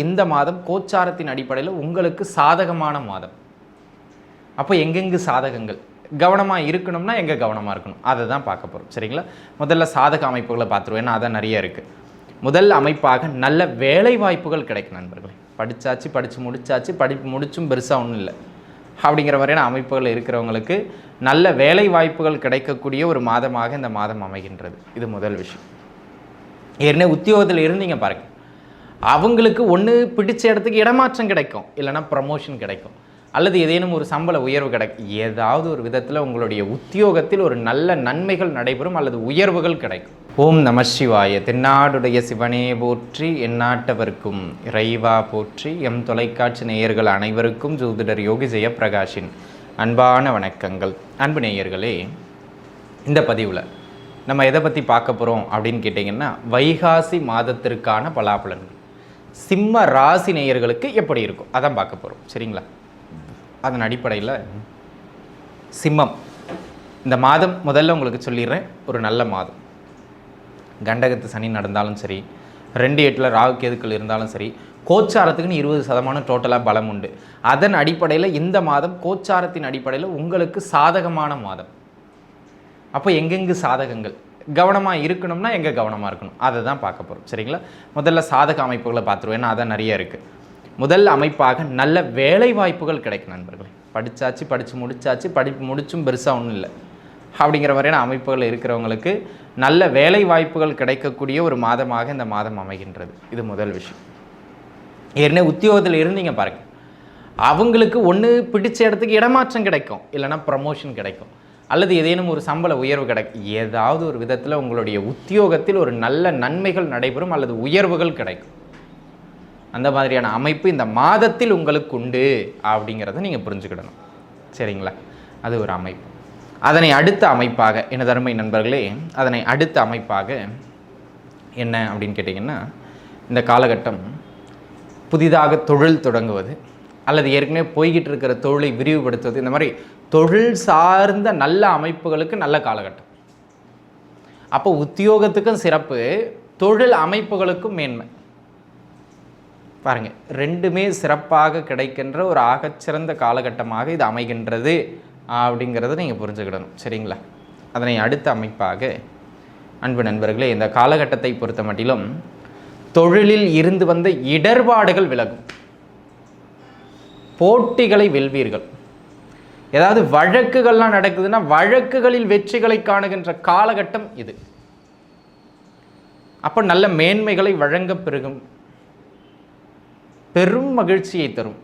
இந்த மாதம் கோச்சாரத்தின் அடிப்படையில் உங்களுக்கு சாதகமான மாதம். அப்போ எங்கெங்கு சாதகங்கள் கவனமாக இருக்கணும்னா எங்கே கவனமாக இருக்கணும் அதை தான் பார்க்க போகிறோம். சரிங்களா? முதல்ல சாதக அமைப்புகளை பார்த்துருவோம், ஏன்னா அதான் நிறைய இருக்குது. முதல் அமைப்பாக நல்ல வேலை வாய்ப்புகள் கிடைக்கும் நண்பர்களே. படித்து முடிச்சாச்சு, படிப்பு முடிச்சும் பெருசாக ஒன்றும் இல்லை அப்படிங்கிற மாதிரியான அமைப்புகள் இருக்கிறவங்களுக்கு நல்ல வேலை வாய்ப்புகள் கிடைக்கக்கூடிய ஒரு மாதமாக இந்த மாதம் அமைகின்றது. இது முதல் விஷயம். ஏற்கனவே உத்தியோகத்தில் இருந்தீங்க பாருங்கள், அவங்களுக்கு ஒன்று பிடிச்ச இடத்துக்கு இடமாற்றம் கிடைக்கும், இல்லைனா ப்ரமோஷன் கிடைக்கும், அல்லது ஏதேனும் ஒரு சம்பள உயர்வு கிடைக்கும். ஏதாவது ஒரு விதத்தில் உங்களுடைய உத்தியோகத்தில் ஒரு நல்ல நன்மைகள் நடைபெறும் அல்லது உயர்வுகள் கிடைக்கும். ஓம் நம சிவாய. தென்னாடுடைய சிவனே போற்றி, எந்நாட்டவர்க்கும் இறைவா போற்றி. எம் தொலைக்காட்சி நேயர்கள் அனைவருக்கும் ஜோதிடர் யோகி ஜெயப்பிரகாஷின் அன்பான வணக்கங்கள். அன்பு நேயர்களே, இந்த பதிவில் நம்ம எதை பற்றி பார்க்க போகிறோம் அப்படின்னு கேட்டிங்கன்னா, வைகாசி மாதத்திற்கான பலாபலன்கள் சிம்ம ராசி நேயர்களுக்கு எப்படி இருக்கும் அதான் பார்க்க போகிறோம். சரிங்களா? அதன் அடிப்படையில் சிம்மம் இந்த மாதம் முதல்ல உங்களுக்கு சொல்லிடுறேன், ஒரு நல்ல மாதம். கண்டகத்து சனி நடந்தாலும் சரி, 2-8 ராகு கேதுக்கள் இருந்தாலும் சரி, கோச்சாரத்துக்குன்னு 20% டோட்டலாக பலம் உண்டு. அதன் அடிப்படையில் இந்த மாதம் கோச்சாரத்தின் அடிப்படையில் உங்களுக்கு சாதகமான மாதம். அப்போ எங்கெங்கு சாதகங்கள் கவனமாக இருக்கணும்னா எங்கே கவனமாக இருக்கணும் அதை தான் பார்க்க போகிறோம். சரிங்களா? முதல்ல சாதக அமைப்புகளை பார்த்துருவோம், ஏன்னா அதான் நிறைய இருக்குது. முதல் அமைப்பாக நல்ல வேலை வாய்ப்புகள் கிடைக்கும் நண்பர்களே. படித்து முடிச்சாச்சு, படிப்பு முடிச்சும் பெருசாக ஒன்றும் இல்லை அப்படிங்கிற மாதிரியான அமைப்புகள் இருக்கிறவங்களுக்கு நல்ல வேலை வாய்ப்புகள் கிடைக்கக்கூடிய ஒரு மாதமாக இந்த மாதம் அமைகின்றது. இது முதல் விஷயம். ஏற்கனவே உத்தியோகத்தில் இருந்தீங்க பாருங்கள், அவங்களுக்கு ஒன்று பிடிச்ச இடத்துக்கு இடமாற்றம் கிடைக்கும், இல்லைனா ப்ரமோஷன் கிடைக்கும், அல்லது ஏதேனும் ஒரு சம்பள உயர்வு கிடைக்கும். ஏதாவது ஒரு விதத்தில் உங்களுடைய உத்தியோகத்தில் ஒரு நல்ல நன்மைகள் நடைபெறும் அல்லது உயர்வுகள் கிடைக்கும். அந்த மாதிரியான அமைப்பு இந்த மாதத்தில் உங்களுக்கு உண்டு அப்படிங்கிறத நீங்கள் புரிஞ்சுக்கிடணும். சரிங்களா? அது ஒரு அமைப்பு. அதனை அடுத்த அமைப்பாக எனது அருமை நண்பர்களே, அதனை அடுத்த அமைப்பாக என்ன அப்படின்னு கேட்டிங்கன்னா, இந்த காலகட்டம் புதிதாக தொழில் தொடங்குவது அல்லது ஏற்கனவே போய்கிட்டு இருக்கிற தொழிலை விரிவுபடுத்துவது, இந்த மாதிரி தொழில் சார்ந்த நல்ல அமைப்புகளுக்கு நல்ல காலகட்டம். அப்போ உத்தியோகத்துக்கும் சிறப்பு, தொழில் அமைப்புகளுக்கும் மேன்மை. பாருங்கள், ரெண்டுமே சிறப்பாக கிடைக்கின்ற ஒரு ஆகச்சிறந்த காலகட்டமாக இது அமைகின்றது அப்படிங்கிறத நீங்கள் புரிஞ்சுக்கிடணும். சரிங்களா? அதனை அடுத்த அமைப்பாக அன்பு நண்பர்களே, இந்த காலகட்டத்தை பொறுத்த மட்டிலும் தொழிலில் இருந்து வந்த இடர்பாடுகள் விலகும், போட்டிகளை வெல்வீர்கள். ஏதாவது வழக்குகள்லாம் நடக்குதுன்னா வழக்குகளில் வெற்றிகளை காணுகின்ற காலகட்டம் இது. அப்போ நல்ல மேன்மைகளை வழங்க பெருகும், பெரும் மகிழ்ச்சியை தரும்.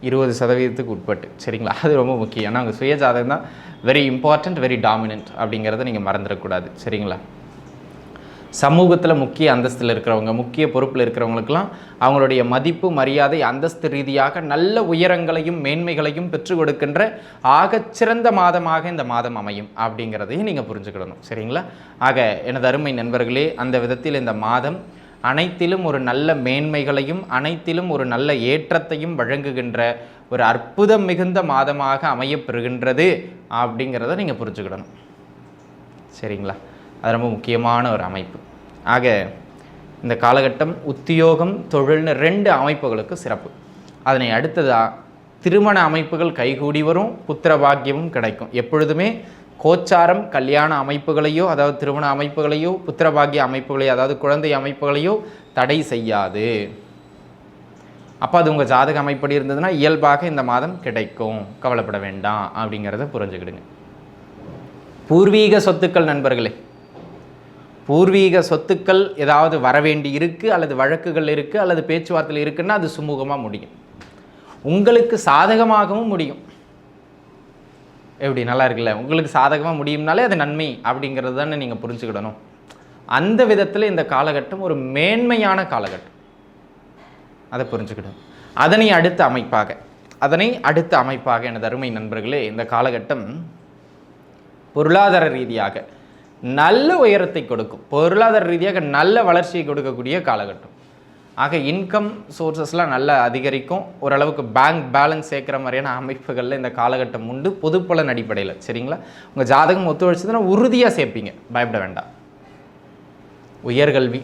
20% உட்பட்டு. சரிங்களா? அது ரொம்ப முக்கியம். ஏன்னா அவங்க சுயஜாதகம் தான் வெரி இம்பார்ட்டண்ட், வெரி டாமினன்ட் அப்படிங்கிறத நீங்கள் மறந்துடக்கூடாது. சரிங்களா? சமூகத்தில் முக்கிய அந்தஸ்தில் இருக்கிறவங்க, முக்கிய பொறுப்பில் இருக்கிறவங்களுக்கெல்லாம் அவங்களுடைய மதிப்பு மரியாதை அந்தஸ்து ரீதியாக நல்ல உயரங்களையும் மேன்மைகளையும் பெற்றுக் கொடுக்கின்ற ஆகச்சிறந்த மாதமாக இந்த மாதம் அமையும் அப்படிங்கிறதையும் நீங்கள் புரிஞ்சுக்கிடணும். சரிங்களா? ஆக எனது அருமை நண்பர்களே, அந்த விதத்தில் இந்த மாதம் அனைத்திலும் ஒரு நல்ல மேன்மைகளையும் அனைத்திலும் ஒரு நல்ல ஏற்றத்தையும் வழங்குகின்ற ஒரு அற்புதம் மிகுந்த மாதமாக அமையப்பெறுகின்றது அப்படிங்கிறத நீங்கள் புரிஞ்சுக்கிடணும். சரிங்களா? அது ரொம்ப முக்கியமான ஒரு அமைப்பு. ஆக இந்த காலகட்டம் உத்தியோகம் தொழில்னு 2 அமைப்புகளுக்கு சிறப்பு. அதனை அடுத்ததாக திருமண அமைப்புகள் கைகூடி வரும், புத்திர பாக்கியமும் கிடைக்கும். எப்பொழுதுமே கோச்சாரம் கல்யாண அமைப்புகளையோ, அதாவது திருமண அமைப்புகளையோ, புத்திர பாக்கிய அமைப்புகளையோ, அதாவது குழந்தை அமைப்புகளையோ தடை செய்யாது. அப்போ அது உங்கள் ஜாதக அமைப்படி இருந்ததுன்னா இயல்பாக இந்த மாதம் கிடைக்கும், கவலைப்பட வேண்டாம் அப்படிங்கிறத புரிஞ்சுக்கிடுங்க. பூர்வீக சொத்துக்கள் நண்பர்களே, பூர்வீக சொத்துக்கள் ஏதாவது வரவேண்டி இருக்குது அல்லது வழக்குகள் இருக்குது அல்லது பேச்சுவார்த்தையில் இருக்குன்னா அது சுமூகமாக முடியும், உங்களுக்கு சாதகமாகவும் முடியும். எப்படி நல்லா இருக்குல்ல? உங்களுக்கு சாதகமாக முடியும்னாலே அது நன்மை அப்படிங்கிறது தானே நீங்கள் புரிஞ்சுக்கிடணும். அந்த விதத்தில் இந்த காலகட்டம் ஒரு மேன்மையான காலகட்டம், அதை புரிஞ்சுக்கிடணும். அதனை அடுத்த அமைப்பாக எனது அருமை நண்பர்களே, இந்த காலகட்டம் பொருளாதார ரீதியாக நல்ல உயரத்தை கொடுக்கும், பொருளாதார ரீதியாக நல்ல வளர்ச்சியை கொடுக்கக்கூடிய காலகட்டம். ஆக இன்கம் சோர்சஸ்லாம் நல்லா அதிகரிக்கும், ஓரளவுக்கு பேங்க் பேலன்ஸ் சேர்க்குற மாதிரியான அமைப்புகளில் இந்த காலகட்டம் உண்டு, பொதுப்பலன் அடிப்படையில். சரிங்களா? உங்கள் ஜாதகம் ஒத்துழைச்சதுன்னா உறுதியாக சேர்ப்பீங்க, பயப்பட வேண்டாம். உயர்கல்வி,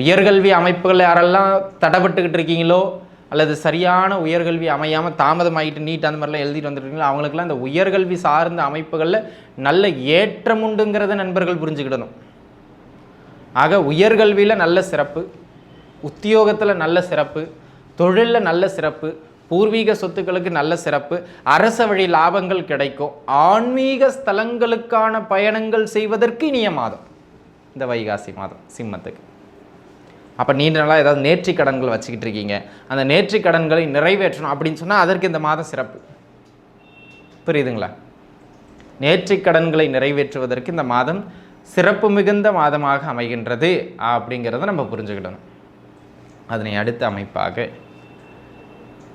உயர்கல்வி அமைப்புகள் யாரெல்லாம் தடைப்பட்டுக்கிட்டு இருக்கீங்களோ அல்லது சரியான உயர்கல்வி அமையாமல் தாமதமாகிட்டு நீட் அந்த மாதிரிலாம் எழுதிட்டு வந்துருக்கீங்களோ அவங்களுக்குலாம் இந்த உயர்கல்வி சார்ந்த அமைப்புகளில் நல்ல ஏற்றம் உண்டுங்கிறத நண்பர்கள் புரிஞ்சுக்கிடணும். ஆக உயர்கல்வியில் நல்ல சிறப்பு, உத்தியோகத்தில் நல்ல சிறப்பு, தொழிலில் நல்ல சிறப்பு, பூர்வீக சொத்துக்களுக்கு நல்ல சிறப்பு, அரச வழி லாபங்கள் கிடைக்கும், ஆன்மீக ஸ்தலங்களுக்கான பயணங்கள் செய்வதற்கு இனிய மாதம் இந்த வைகாசி மாதம் சிம்மத்துக்கு. அப்போ நீண்ட நாளாக ஏதாவது நேர்த்திக் கடன்கள் வச்சுக்கிட்டு இருக்கீங்க, அந்த நேர்த்திக் கடன்களை நிறைவேற்றணும் அப்படின்னு சொன்னால் அதற்கு இந்த மாதம் சிறப்பு. புரியுதுங்களா? நேர்த்திக் கடன்களை நிறைவேற்றுவதற்கு இந்த மாதம் சிறப்பு மிகுந்த மாதமாக அமைகின்றது அப்படிங்கிறத நம்ம புரிஞ்சுக்கிடணும். அதனை அடுத்த அமைப்பாக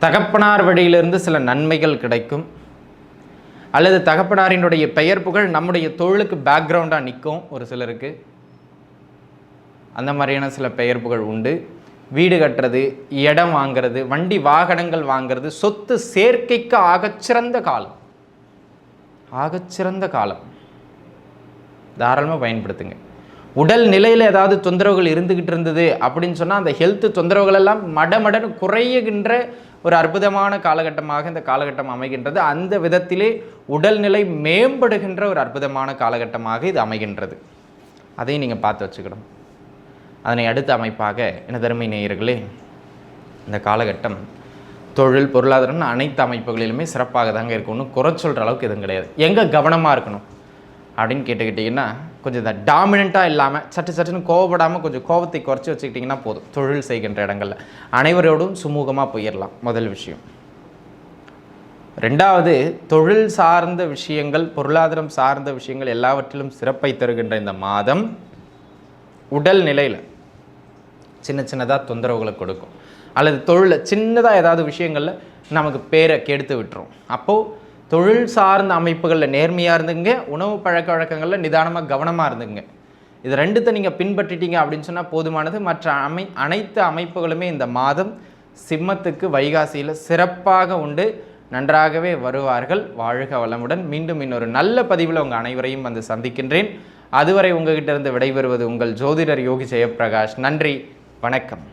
தகப்பனார் வழியிலிருந்து சில நன்மைகள் கிடைக்கும், அல்லது தகப்பனாரினுடைய பெயர் புகழ் நம்முடைய தொழிலுக்கு பேக்ரவுண்டாக நிற்கும். ஒரு சிலருக்கு அந்த மாதிரியான சில பெயர் புகழ் உண்டு. வீடு கட்டுறது, இடம் வாங்கிறது, வண்டி வாகனங்கள் வாங்கிறது, சொத்து சேர்க்கைக்கு ஆகச்சிறந்த காலம், ஆகச்சிறந்த காலம். தாராளமாக பயன்படுத்துங்க. உடல் நிலையில் ஏதாவது தொந்தரவுகள் இருந்துக்கிட்டு இருந்தது அப்படின்னு சொன்னால் அந்த ஹெல்த் தொந்தரவுகள் எல்லாம் மடமடன்னு குறையுகின்ற ஒரு அற்புதமான காலகட்டமாக இந்த காலகட்டம் அமைகின்றது. அந்த விதத்திலே உடல்நிலை மேம்படுகின்ற ஒரு அற்புதமான காலகட்டமாக இது அமைகின்றது. அதையும் நீங்கள் பார்த்து வச்சுக்கணும். அதனை அடுத்த அமைப்பாக எனதருமை நேயர்களே, இந்த காலகட்டம் தொழில் பொருளாதாரம் அனைத்து அமைப்புகளிலுமே சிறப்பாக தாங்க இருக்கும். ஒன்றும் குறை சொல்கிற அளவுக்கு எதுவும் கிடையாது. எங்கே கவனமாக இருக்கணும் அப்படின்னு கேட்டுக்கிட்டிங்கன்னா, கொஞ்சம் இந்த டாமினண்ட்டாக இல்லாமல் சட்டுன்னு கோவப்படாமல் கொஞ்சம் கோபத்தை குறைச்சி வச்சுக்கிட்டிங்கன்னா போதும். தொழில் செய்கின்ற இடங்களில் அனைவரோடும் சுமூகமாக போயிடலாம். முதல் விஷயம். ரெண்டாவது, தொழில் சார்ந்த விஷயங்கள், பொருளாதாரம் சார்ந்த விஷயங்கள் எல்லாவற்றிலும் சிறப்பை தருகின்ற இந்த மாதம் உடல் நிலையில் சின்னதாக தொந்தரவுகளை கொடுக்கும், அல்லது தொழிலில் சின்னதாக ஏதாவது விஷயங்களில் நமக்கு பேரை கெடுத்து விட்டுரும். அப்போது தொழில் சார்ந்த அமைப்புகளில் நேர்மையாக இருந்துங்க, உணவு பழக்க வழக்கங்களில் நிதானமாக கவனமாக இருந்துங்க. இது ரெண்டுத்தை நீங்கள் பின்பற்றிட்டீங்க அப்படின்னு சொன்னால் போதுமானது. மற்ற அனைத்து அமைப்புகளுமே இந்த மாதம் சிம்மத்துக்கு வைகாசியில் சிறப்பாக உண்டு. நன்றாகவே வருவார்கள். வாழ்க வளமுடன். மீண்டும் இன்னொரு நல்ல பதிவில் உங்கள் அனைவரையும் வந்து சந்திக்கின்றேன். அதுவரை உங்ககிட்ட இருந்து விடைபெறுவது உங்கள் ஜோதிடர் யோகி ஜெயப்பிரகாஷ். நன்றி, வணக்கம்.